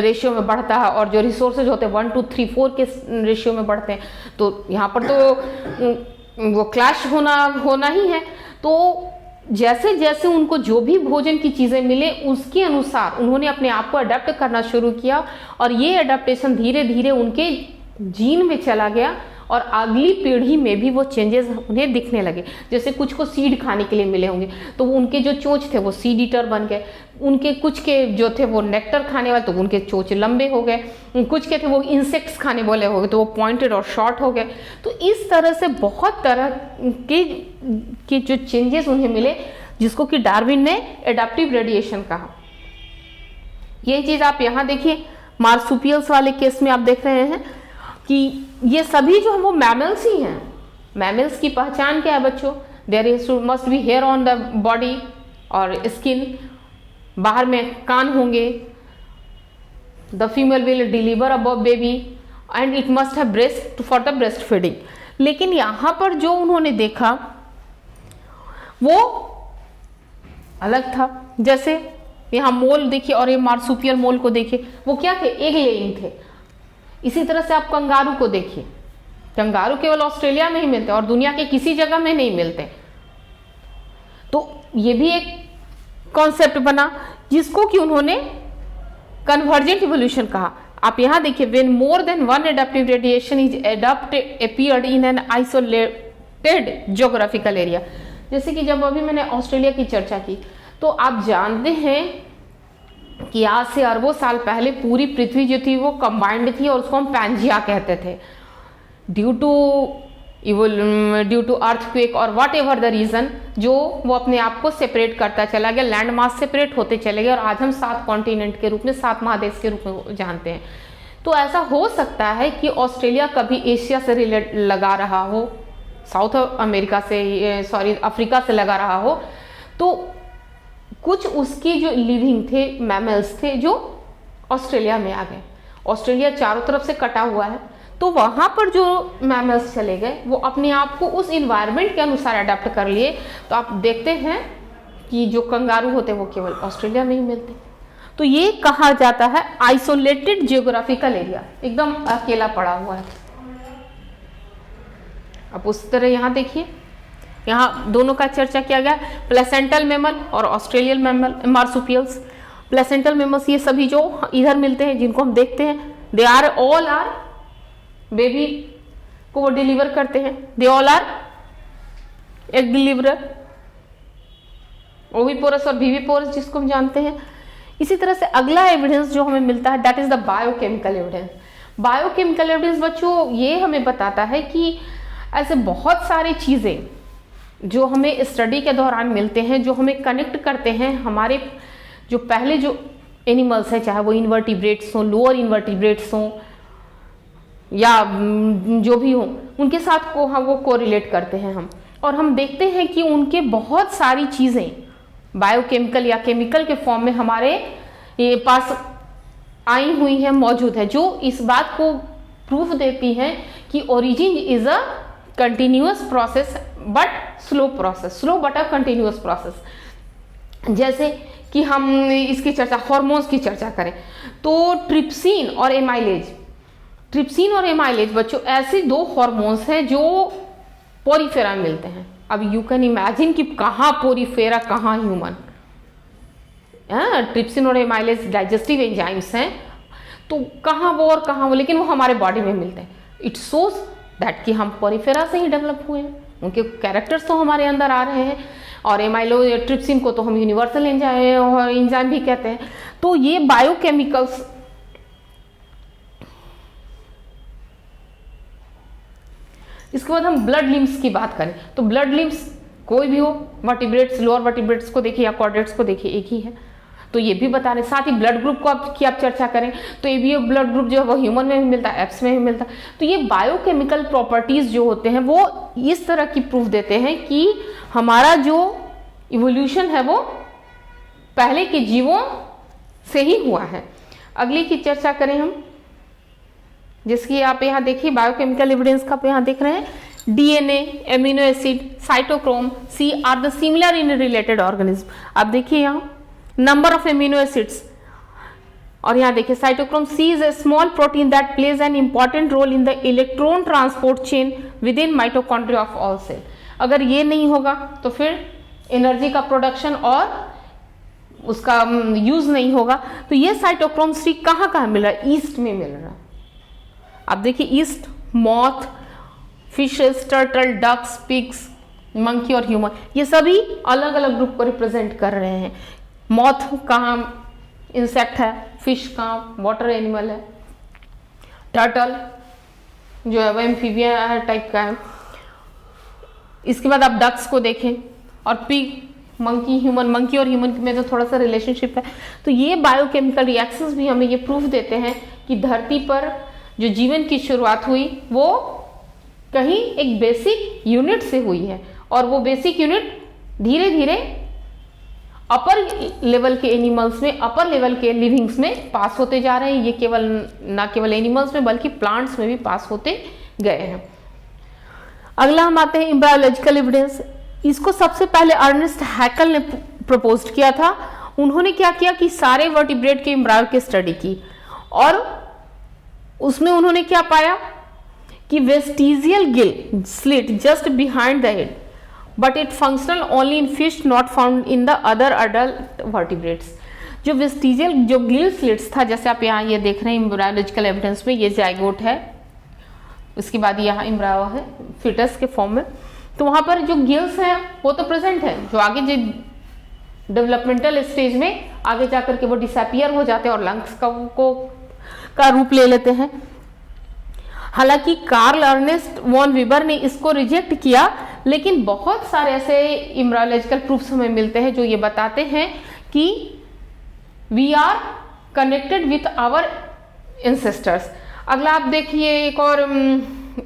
रेशियो में बढ़ता है और जो रिसोर्सेज होते हैं 1:3:4 के रेशियो में बढ़ते हैं। तो यहाँ पर तो वो क्लैश होना ही है। तो जैसे जैसे उनको जो भी भोजन की चीज़ें मिले उसके अनुसार उन्होंने अपने आप को अडेप्ट करना शुरू किया और ये अडेप्टेशन धीरे धीरे उनके जीन में चला गया और अगली पीढ़ी में भी वो चेंजेस उन्हें दिखने लगे। जैसे कुछ को सीड खाने के लिए मिले होंगे तो उनके जो चोंच थे वो सीड ईटर बन गए, उनके कुछ के जो थे वो नेक्टर खाने वाले तो उनके चोंच लंबे हो गए, कुछ के थे वो इंसेक्ट्स खाने वाले हो गए तो वो पॉइंटेड और शॉर्ट हो गए। तो इस तरह से बहुत तरह के जो चेंजेस उन्हें मिले जिसको कि डार्विन ने एडाप्टिव रेडिएशन कहा। ये चीज़ आप यहाँ देखिए मार्सुपियल्स वाले केस में आप देख रहे हैं कि ये सभी जो है वो मैमल्स ही हैं। मैमल्स की पहचान क्या है बच्चों? There is must be hair on the body और स्किन, बाहर में कान होंगे, the female will deliver a baby and it must have breast for the breast feeding. लेकिन यहाँ पर जो उन्होंने देखा वो अलग था। जैसे यहाँ मोल देखिए और ये मार्सुपियल मोल को देखिए, वो क्या थे? एग लेइंग थे। इसी तरह से आप कंगारू को देखिए, कंगारू केवल ऑस्ट्रेलिया में ही मिलते और दुनिया के किसी जगह में नहीं मिलते। तो ये भी एक कॉन्सेप्ट बना जिसको कि उन्होंने कन्वर्जेंट इवोल्यूशन कहा। आप यहां देखिए, when more than one adaptive radiation is appeared in an isolated geographical area. जैसे कि जब अभी मैंने ऑस्ट्रेलिया की चर्चा की तो आप जानते हैं कि आज से अरबों साल पहले पूरी पृथ्वी जो थी वो कंबाइंड थी और उसको हम पैंजिया कहते थे। ड्यू टू अर्थक्वेक और वट एवर द रीजन जो वो अपने आप को सेपरेट करता चला गया, लैंड मास सेपरेट होते चले गए और आज हम 7 कॉन्टिनेंट के रूप में, 7 महादेश के रूप में जानते हैं। तो ऐसा हो सकता है कि ऑस्ट्रेलिया कभी एशिया से रिलेट लगा रहा हो, साउथ अमेरिका से, सॉरी अफ्रीका से लगा रहा हो। तो कुछ उसके जो लिविंग थे मैमल्स थे जो ऑस्ट्रेलिया में आ गए। ऑस्ट्रेलिया चारों तरफ से कटा हुआ है तो वहाँ पर जो मैमल्स चले गए वो अपने आप को उस इन्वायरमेंट के अनुसार अडेप्ट कर लिए। तो आप देखते हैं कि जो कंगारू होते हैं वो केवल ऑस्ट्रेलिया में ही मिलते हैं। तो ये कहा जाता है आइसोलेटेड जियोग्राफिकल एरिया, एकदम अकेला पड़ा हुआ है। अब उस तरह यहाँ देखिए, यहाँ दोनों का चर्चा किया गया, प्लेसेंटल मैमल और Australian mammal marsupials. Placental mammals ये सभी जो इधर मिलते हैं जिनको हम देखते हैं, they are all are baby को वो डिलीवर करते हैं, they all are egg deliverer, oviparous और विविपोरस जिसको हम जानते हैं। इसी तरह से अगला एविडेंस जो हमें मिलता है that is the biochemical evidence. Biochemical evidence बच्चों ये हमें बताता है कि ऐसे बहुत सारी चीजें जो हमें स्टडी के दौरान मिलते हैं, जो हमें कनेक्ट करते हैं हमारे जो पहले जो एनिमल्स हैं, चाहे वो इन्वर्टिब्रेट्स हों, लोअर इन्वर्टिब्रेट्स हों या जो भी हों, उनके साथ को हम वो कोरिलेट करते हैं हम, और हम देखते हैं कि उनके बहुत सारी चीज़ें बायोकेमिकल या केमिकल के फॉर्म में हमारे ये पास आई हुई हैं, मौजूद है, जो इस बात को प्रूफ देती हैं कि origin is a continuous process but slow process, slow but a continuous process. जैसे कि हम इसकी चर्चा, हार्मोन्स की चर्चा करें तो ट्रिप्सिन और एमाइलेज, ट्रिप्सिन और एमाइलेज बच्चों ऐसे दो हार्मोन्स हैं जो पोरीफेरा में मिलते हैं। अब यू कैन इमेजिन कि कहाँ पोरीफेरा कहाँ ह्यूमन। ट्रिप्सिन और एमाइलेज डाइजेस्टिव एंजाइम्स हैं, तो कहाँ वो और कहाँ वो, लेकिन वो हमारे बॉडी में मिलते हैं। इट शोज दैट कि हम पोरीफेरा से ही डेवलप हुए हैं, उनके कैरेक्टर्स तो हमारे अंदर आ रहे हैं। और एमाइलो ट्रिप्सिन को तो हम यूनिवर्सल एंजाइम भी कहते हैं। तो ये बायोकेमिकल्स इसके बाद हम ब्लड लिम्स की बात करें तो ब्लड लिम्स कोई भी हो, वर्टिब्रेट्स, लोअर वर्टिब्रेट्स को देखिए या क्वाड्रेट्स को देखिए, एक ही है। तो ये भी बता रहे, साथ ही ब्लड ग्रुप को आप चर्चा करें तो ये भी ब्लड ग्रुप जो है वो ह्यूमन में भी मिलता है, एप्स में भी मिलता है। तो ये बायोकेमिकल प्रॉपर्टीज जो होते हैं वो इस तरह की प्रूफ देते हैं कि हमारा जो इवोल्यूशन है वो पहले के जीवों से ही हुआ है। अगली की चर्चा करें हम, जिसकी आप यहाँ देखिए बायोकेमिकल एविडेंस का आप यहाँ देख रहे हैं, DNA, amino acid, cytochrome c are the similar in related organism. आप देखिए यहाँ नंबर ऑफ एमिनो एसिड्स, और यहाँ देखिए cytochrome c is a small protein that plays an important role in the electron transport chain within mitochondria of all cell. अगर ये नहीं होगा तो फिर एनर्जी का प्रोडक्शन और उसका यूज नहीं होगा। तो ये साइटोक्रोम सी कहाँ कहाँ मिल रहा है? ईस्ट में मिल रहा है। आप देखिए yeast, moth, fishes, turtle, ducks, pigs, monkey और ह्यूमन, ये सभी अलग अलग ग्रुप को रिप्रेजेंट कर रहे हैं। मॉथ कहाँ इंसेक्ट है, फिश कहाँ वाटर एनिमल है, टर्टल जो है वो एम्फीबियन टाइप का है। इसके बाद आप डक्स को देखें, और पिग, मंकी, ह्यूमन, मंकी और ह्यूमन में तो थोड़ा सा रिलेशनशिप है। तो ये बायोकेमिकल रिएक्शंस भी हमें ये प्रूफ देते हैं कि धरती पर जो जीवन की शुरुआत हुई वो कहीं एक बेसिक यूनिट से हुई है, और वो बेसिक यूनिट धीरे धीरे अपर लेवल के एनिमल्स में, अपर लेवल के लिविंग्स में पास होते जा रहे हैं। ये केवल ना केवल एनिमल्स में बल्कि प्लांट्स में भी पास होते गए हैं। अगला हम आते हैं एम्ब्रायोलॉजिकल एविडेंस। इसको सबसे पहले अर्नेस्ट हैकल ने प्रपोज किया था। उन्होंने क्या किया कि सारे वर्टिब्रेट के एम्ब्रायो की स्टडी की, और उसमें उन्होंने क्या पाया कि vestigial Gill slit just behind the head, but it functional only in fish not found in the other adult vertebrates. जो वेस्टिजियल जो गिल स्लिट्स था, जैसे आप यहाँ ये देख रहे हैं एम्ब्रायोलॉजिकल एविडेंस में, ये जाइगोट है, उसके बाद यहाँ एम्ब्रायो है फिटस के फॉर्म में। तो वहाँ पर जो गिल्स हैं वो तो प्रेजेंट है, जो आगे जो डेवलपमेंटल स्टेज में आगे जाकर के वो डिसअपियर हो जाते हैं और लंग्स का रूप ले लेते हैं। हालांकि कार्ल अर्नेस्ट वॉन वीबर ने इसको रिजेक्ट किया, लेकिन बहुत सारे ऐसे एम्ब्रायोलॉजिकल प्रूफ्स हमें मिलते हैं जो ये बताते हैं कि we are connected with our ancestors. अगला आप देखिए एक और,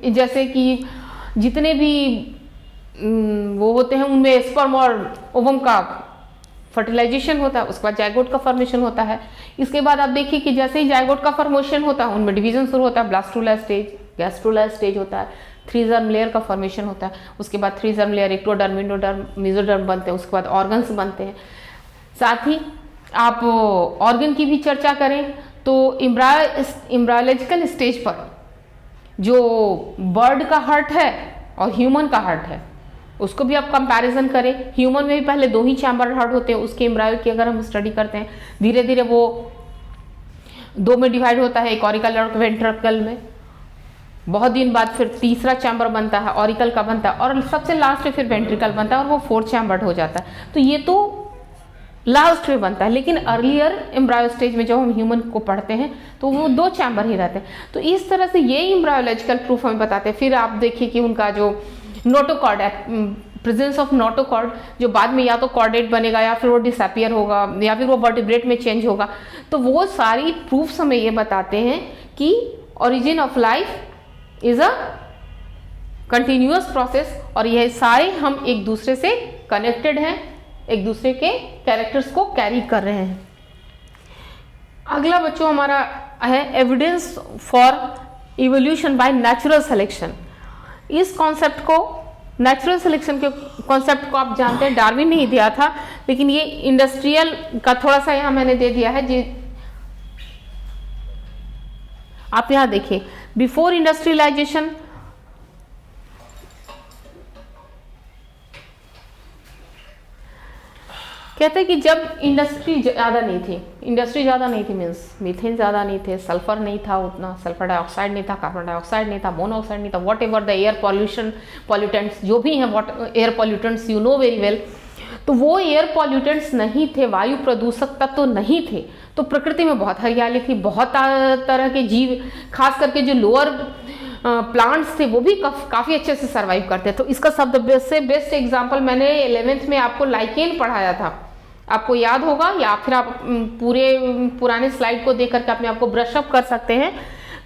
जैसे कि जितने भी वो होते हैं उनमें स्पर्म और ओवम का फर्टिलाइजेशन होता है, उसके बाद जाइगोट का फॉर्मेशन होता है। इसके बाद आप देखिए कि जैसे ही जाइगोट का फॉर्मेशन होता है उनमें डिवीजन शुरू होता है, ब्लास्टूला स्टेज, गैस्ट्रोलाइज स्टेज होता है, 3 जर्म लेयर का फॉर्मेशन होता है, उसके बाद 3 germ layer ectoderm, endoderm, mesoderm बनते हैं, उसके बाद ऑर्गन्स बनते हैं। साथ ही आप ऑर्गन की भी चर्चा करें तो एम्ब्रायोलॉजिकल स्टेज पर जो बर्ड का हार्ट है और ह्यूमन का हार्ट है उसको भी आप कंपैरिजन करें। ह्यूमन में भी पहले 2 ही चैम्बर हार्ट होते हैं, उसके एम्ब्रायो की अगर हम स्टडी करते हैं धीरे धीरे वो 2 में डिवाइड होता है, एक ऑरिकल और वेंट्रिकल में। बहुत दिन बाद फिर तीसरा चैम्बर बनता है, ऑरिकल का बनता है, और सबसे लास्ट में फिर वेंट्रिकल बनता है और वो 4 चैम्बर्ड हो जाता है। तो ये तो लास्ट में बनता है, लेकिन अर्लियर एम्ब्रायो स्टेज में जब हम ह्यूमन को पढ़ते हैं तो वो 2 चैम्बर ही रहते हैं। तो इस तरह से ये एम्ब्रायोलॉजिकल प्रूफ हमें बताते हैं। फिर आप देखिए कि उनका जो नोटोकॉर्ड है, प्रेजेंस ऑफ नोटोकॉर्ड, जो बाद में या तो कॉर्डेट बनेगा या फिर वो डिसअपियर होगा या फिर वो वर्टिब्रेट में चेंज होगा। तो वो सारी प्रूफ्स हमें ये बताते हैं कि origin of life is a continuous process, और यह सारे हम एक दूसरे से कनेक्टेड हैं, एक दूसरे के कैरेक्टर्स को कैरी कर रहे हैं। अगला बच्चों हमारा है evidence for evolution by natural selection. इस कॉन्सेप्ट को, नेचुरल सिलेक्शन के कॉन्सेप्ट को आप जानते हैं डार्विन ने ही दिया था, लेकिन ये इंडस्ट्रियल का थोड़ा सा यहाँ मैंने दे दिया है जी। आप यहाँ देखिए, बिफोर इंडस्ट्रियलाइजेशन कहते हैं कि जब इंडस्ट्री ज़्यादा नहीं थी मीन्स मीथेन ज़्यादा नहीं थे, सल्फर नहीं था उतना, सल्फर डाइऑक्साइड नहीं था, कार्बन डाइऑक्साइड नहीं था, मोनोऑक्साइड नहीं था, what ever the air pollutants जो भी हैं, air pollutants you know very well, तो वो एयर पॉल्यूटेंट्स नहीं थे, वायु प्रदूषक तत्व तो नहीं थे। तो प्रकृति में बहुत हरियाली थी, बहुत तरह के जीव, खास करके जो लोअर प्लांट्स थे वो भी काफ़ी अच्छे से सर्वाइव करते। तो इसका शब्द से बेस्ट एग्जाम्पल मैंने 11th में आपको लाइकेन पढ़ाया था, आपको याद होगा, या फिर आप पुराने स्लाइड को देख करके अपने आप को ब्रश अप कर सकते हैं।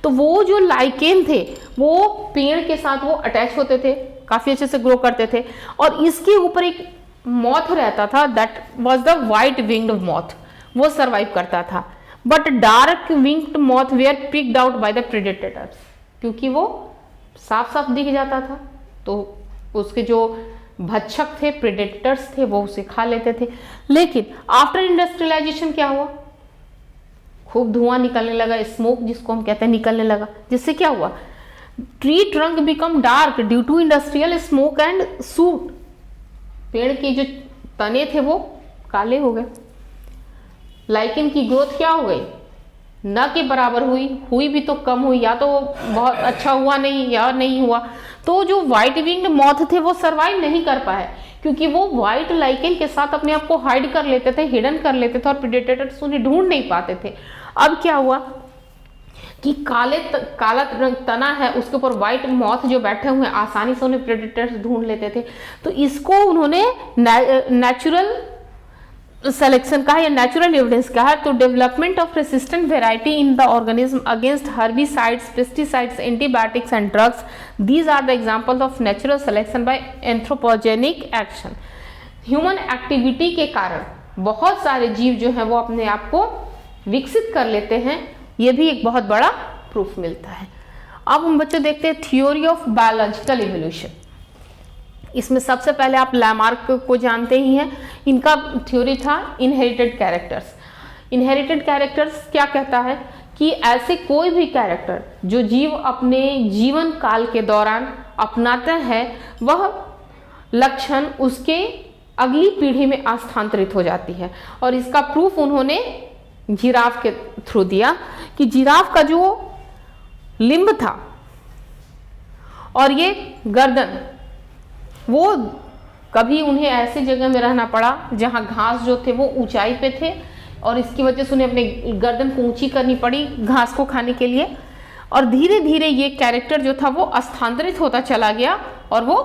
तो वो जो लाइकेन थे वो पेड़ के साथ वो अटैच होते थे, काफ़ी अच्छे से ग्रो करते थे, और इसके ऊपर एक मॉथ रहता था, that was the white winged moth, वो सर्वाइव करता था। But dark winged moth were picked out by the predators, क्योंकि वो साफ साफ दिख जाता था तो उसके जो भक्षक थे, प्रेडेटर्स थे, वो उसे खा लेते थे। लेकिन आफ्टर इंडस्ट्रियलाइजेशन क्या हुआ, खूब धुआं निकलने लगा, स्मोक जिसको हम कहते हैं निकलने लगा, जिससे क्या हुआ, tree trunk become dark due to industrial smoke and soot, पेड़ के जो तने थे वो काले हो गए। लाइकेन की ग्रोथ क्या हो गई, न के बराबर हुई भी तो कम हुई, या तो बहुत अच्छा हुआ नहीं या नहीं हुआ। तो जो व्हाइट विंग्ड मॉथ थे वो सर्वाइव नहीं कर पाए, क्योंकि वो व्हाइट लाइकेन के साथ अपने आप को हाइड कर लेते थे, हिडन कर लेते थे, और प्रेडेटर्स उन्हें ढूंढ नहीं पाते थे। अब क्या हुआ कि काला तना है, उसके ऊपर व्हाइट मॉथ जो बैठे हुए हैं, आसानी से उन्हें प्रेडेटर्स ढूंढ लेते थे। तो इसको उन्होंने नेचुरल सिलेक्शन कहा या नेचुरल एविडेंस कहा। तो development of resistant variety in the organism against herbicides, pesticides, antibiotics and drugs, these are the examples of natural selection by anthropogenic action. Human activity के कारण बहुत सारे जीव जो हैं वो अपने आप को विकसित कर लेते हैं, ये भी एक बहुत बड़ा प्रूफ मिलता है। अब हम बच्चों देखते हैं थ्योरी ऑफ बायोलॉजिकल इवोल्यूशन। इसमें सबसे पहले आप लैमार्क को जानते ही हैं, इनका थ्योरी था इनहेरिटेड कैरेक्टर्स। इनहेरिटेड कैरेक्टर्स क्या कहता है कि ऐसे कोई भी कैरेक्टर जो जीव अपने जीवन काल के दौरान अपनाता है, वह लक्षण उसके अगली पीढ़ी में स्थानांतरित हो जाती है। और इसका प्रूफ उन्होंने जिराफ के थ्रू दिया कि जिराफ का जो लिम्ब था और ये गर्दन, वो कभी उन्हें ऐसे जगह में रहना पड़ा जहां घास जो थे वो ऊंचाई पे थे, और इसकी वजह से उन्हें अपने गर्दन को ऊंची करनी पड़ी घास को खाने के लिए। और धीरे धीरे ये कैरेक्टर जो था वो स्थानांतरित होता चला गया और वो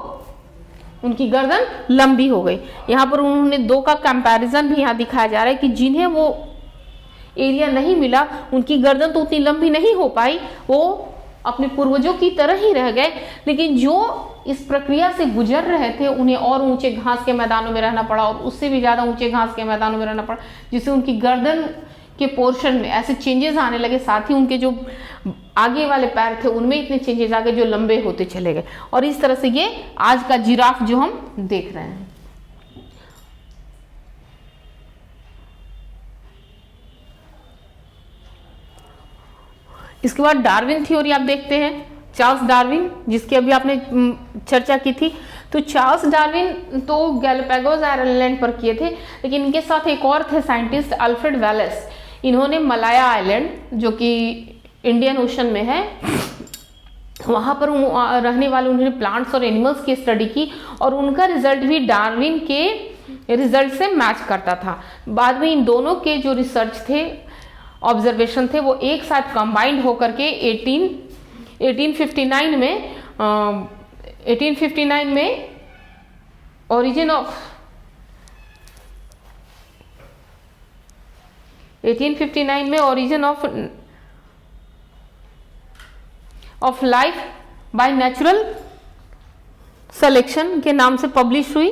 उनकी गर्दन लंबी हो गई। यहाँ पर उन्होंने 2 का कंपैरिजन भी यहाँ दिखाया जा रहा है कि जिन्हें वो एरिया नहीं मिला, उनकी गर्दन तो उतनी लंबी नहीं हो पाई, वो अपने पूर्वजों की तरह ही रह गए। लेकिन जो इस प्रक्रिया से गुजर रहे थे, उन्हें और ऊंचे घास के मैदानों में रहना पड़ा, और उससे भी ज़्यादा ऊंचे घास के मैदानों में रहना पड़ा, जिससे उनकी गर्दन के पोर्शन में ऐसे चेंजेस आने लगे, साथ ही उनके जो आगे वाले पैर थे उनमें इतने चेंजेस आ गए जो लंबे होते चले गए। और इस तरह से ये आज का जिराफ जो हम देख रहे हैं। इसके बाद डार्विन थ्योरी आप देखते हैं, चार्ल्स डार्विन, जिसकी अभी आपने चर्चा की थी। तो चार्ल्स डार्विन तो गैलापागोस आइलैंड पर किए थे, लेकिन इनके साथ एक और थे साइंटिस्ट, अल्फ्रेड वेलेस। इन्होंने मलाया आइलैंड, जो कि इंडियन ओशन में है, वहाँ पर रहने वाले उन्होंने प्लांट्स और एनिमल्स की स्टडी की, और उनका रिजल्ट भी डार्विन के रिजल्ट से मैच करता था। बाद में इन दोनों के जो रिसर्च थे, ऑब्जर्वेशन थे, वो एक साथ कंबाइंड होकर के 1859 में ओरिजिन ऑफ 1859 में origin of life by natural selection के नाम से पब्लिश हुई।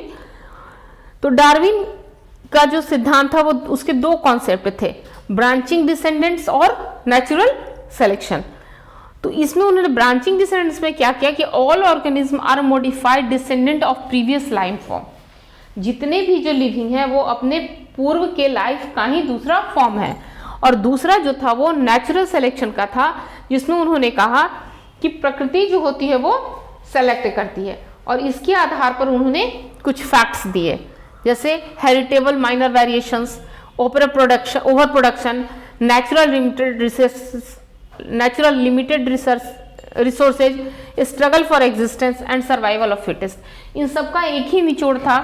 तो डार्विन का जो सिद्धांत था वो उसके दो कॉन्सेप्ट थे, ब्रांचिंग डिसेंडेंट्स और नेचुरल सिलेक्शन। तो इसमें उन्होंने ब्रांचिंग डिसेंडेंट्स में क्या किया कि all organism are modified descendant of previous life form. जितने भी जो लिविंग है वो अपने पूर्व के लाइफ का ही दूसरा फॉर्म है। और दूसरा जो था वो नेचुरल सिलेक्शन का था, जिसमें उन्होंने कहा कि प्रकृति जो होती है वो सेलेक्ट करती है, और इसके आधार पर उन्होंने कुछ फैक्ट्स दिए, जैसे heritable minor variations, over production, natural limited resources, struggle for existence and survival of fittest. इन सब का एक ही निचोड़ था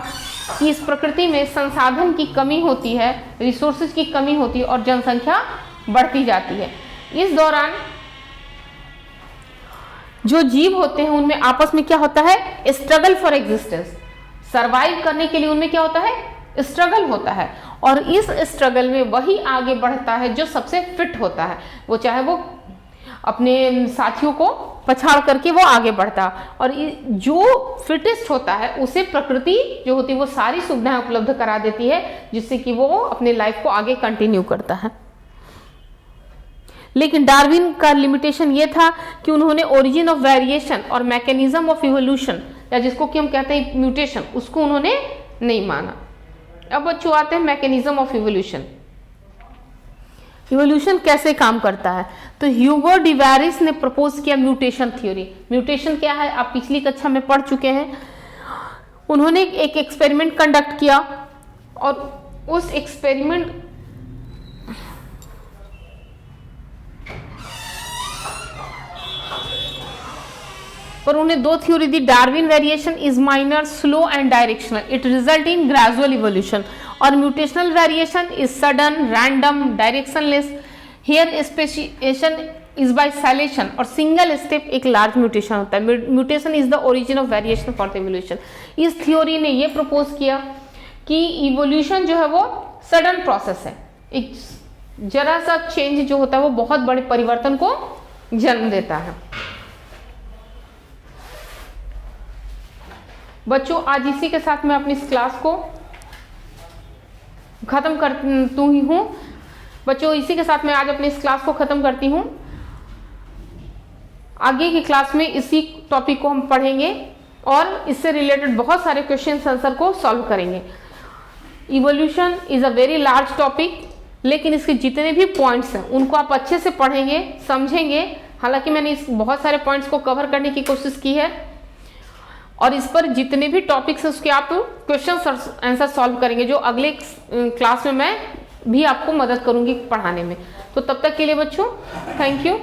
कि इस प्रकृति में संसाधन की कमी होती है, रिसोर्सेज की कमी होती है और जनसंख्या बढ़ती जाती है। इस दौरान जो जीव होते हैं उनमें आपस में क्या होता है, स्ट्रगल फॉर एग्जिस्टेंस, सर्वाइव करने के लिए उनमें क्या होता है, स्ट्रगल होता है। और इस स्ट्रगल में वही आगे बढ़ता है जो सबसे फिट होता है, वो चाहे वो अपने साथियों को पछाड़ करके वो आगे बढ़ता, और जो फिटेस्ट होता है उसे प्रकृति जो होती है वो सारी सुविधाएं उपलब्ध करा देती है, जिससे कि वो अपने लाइफ को आगे कंटिन्यू करता है। लेकिन डार्विन का लिमिटेशन ये था कि उन्होंने ओरिजिन ऑफ वेरिएशन और मैकेनिज्म ऑफ इवोल्यूशन, या जिसको कि हम कहते हैं म्यूटेशन, उसको उन्होंने नहीं माना। अब बच्चों आते हैं मैकेनिज्म ऑफ इवोल्यूशन। इवोल्यूशन कैसे काम करता है? तो ह्यूगो डिवेरिस ने प्रपोज किया म्यूटेशन थ्योरी। म्यूटेशन क्या है आप पिछली कक्षा में पढ़ चुके हैं। उन्होंने एक एक्सपेरिमेंट कंडक्ट किया, और उस एक्सपेरिमेंट पर उन्हें दो थ्योरी दी। Darwin variation is minor, slow and directional, it result in gradual evolution, और mutational variation is sudden, random, directionless, here speciation is by saltation, और सिंगल स्टेप एक लार्ज म्यूटेशन होता है। Mutation is the origin of variation for the evolution. इस थ्योरी ने यह प्रपोज किया कि इवोल्यूशन जो है वो सडन प्रोसेस है, एक जरा सा चेंज जो होता है वो बहुत बड़े परिवर्तन को जन्म देता है। बच्चों आज इसी के साथ मैं अपनी इस क्लास को खत्म करती हूँ। बच्चों इसी के साथ मैं आज अपनी इस क्लास को खत्म करती हूँ। आगे की क्लास में इसी टॉपिक को हम पढ़ेंगे और इससे रिलेटेड बहुत सारे क्वेश्चन आंसर को सॉल्व करेंगे। Evolution is a very large topic, लेकिन इसके जितने भी पॉइंट्स हैं उनको आप अच्छे से पढ़ेंगे, समझेंगे। हालांकि मैंने इस बहुत सारे पॉइंट्स को कवर करने की कोशिश की है, और इस पर जितने भी टॉपिक्स हैं उसके आप क्वेश्चन आंसर सॉल्व करेंगे, जो अगले क्लास में मैं भी आपको मदद करूंगी पढ़ाने में। तो तब तक के लिए बच्चों थैंक यू।